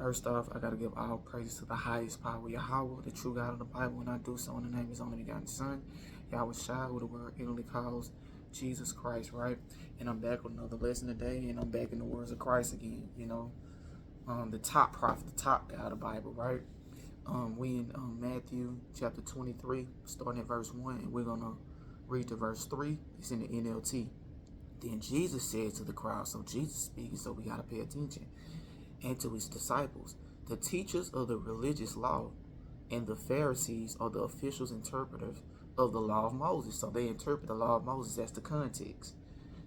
First off, I gotta give all praise to the highest power, YAHAWAH, the true God of the Bible, and I do so in the name of His only begotten Son, Yahawashi, who the word Italy calls Jesus Christ, right? And I'm back with another lesson today, and I'm back in the words of Christ again, the top prophet, the top guy of the Bible, right? We in Matthew chapter 23, starting at verse 1, and we're gonna read to verse 3. It's in the NLT. Then Jesus said to the crowd, so Jesus speaking, so we gotta pay attention, and to his disciples, the teachers of the religious law and the Pharisees are the officials interpreters of the law of Moses. So they interpret the law of Moses. That's the context.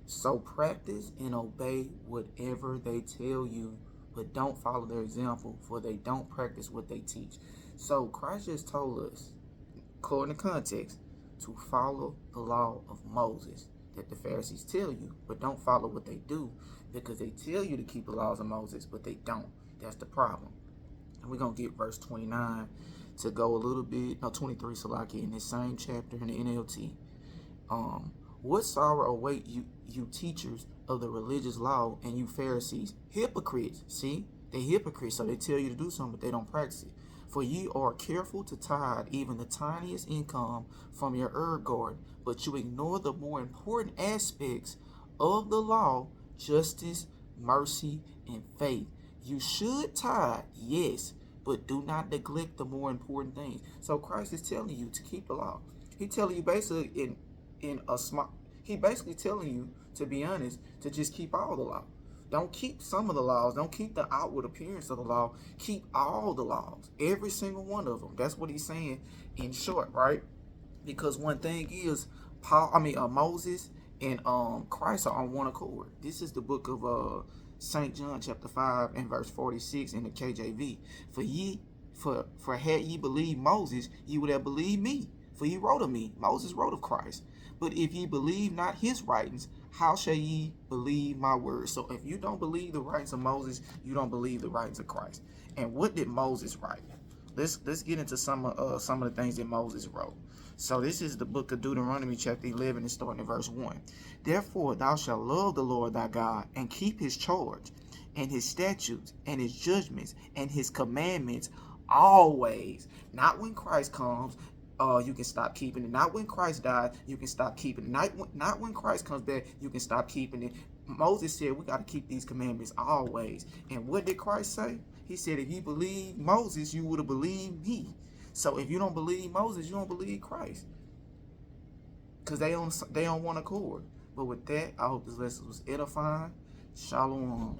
So practice and obey whatever they tell you, but don't follow their example, for they don't practice what they teach. So Christ just told us, according to context, to follow the law of Moses that the Pharisees tell you, but don't follow what they do, because they tell you to keep the laws of Moses, but they don't. That's the problem. And we're going to get verse 29 to go a little bit, no, 23, Salaki, in this same chapter in the NLT. What sorrow await you teachers of the religious law and you Pharisees, hypocrites. See, they hypocrites, so they tell you to do something, but they don't practice it. For ye are careful to tithe even the tiniest income from your herb garden, but you ignore the more important aspects of the law, justice, mercy, and faith. You should tithe, yes, but do not neglect the more important things. So Christ is telling you to keep the law. He's telling you basically he basically telling you, to be honest, to just keep all the law. Don't keep some of the laws. Don't keep the outward appearance of the law. Keep all the laws, every single one of them. That's what he's saying in short, right? Because one thing is, Moses and Christ are on one accord. This is the book of St. John chapter 5 and verse 46 in the KJV. For had ye believed Moses, ye would have believed me, for he wrote of me. Moses wrote of Christ. But if ye believe not his writings, how shall ye believe my words? So if you don't believe the writings of Moses, you don't believe the writings of Christ. And what did Moses write? Let's get into some of the things that Moses wrote. So this is the book of Deuteronomy chapter 11 and starting at verse 1. Therefore thou shalt love the Lord thy God and keep his charge and his statutes and his judgments and his commandments always. Not when Christ comes, you can stop keeping it. Not when Christ died, you can stop keeping it. Not when Christ comes back, you can stop keeping it. Moses said we got to keep these commandments always. And what did Christ say? He said, if you believe Moses, you would have believed me. So if you don't believe Moses, you don't believe Christ. Because they on one accord. But with that, I hope this lesson was edifying. Shalom.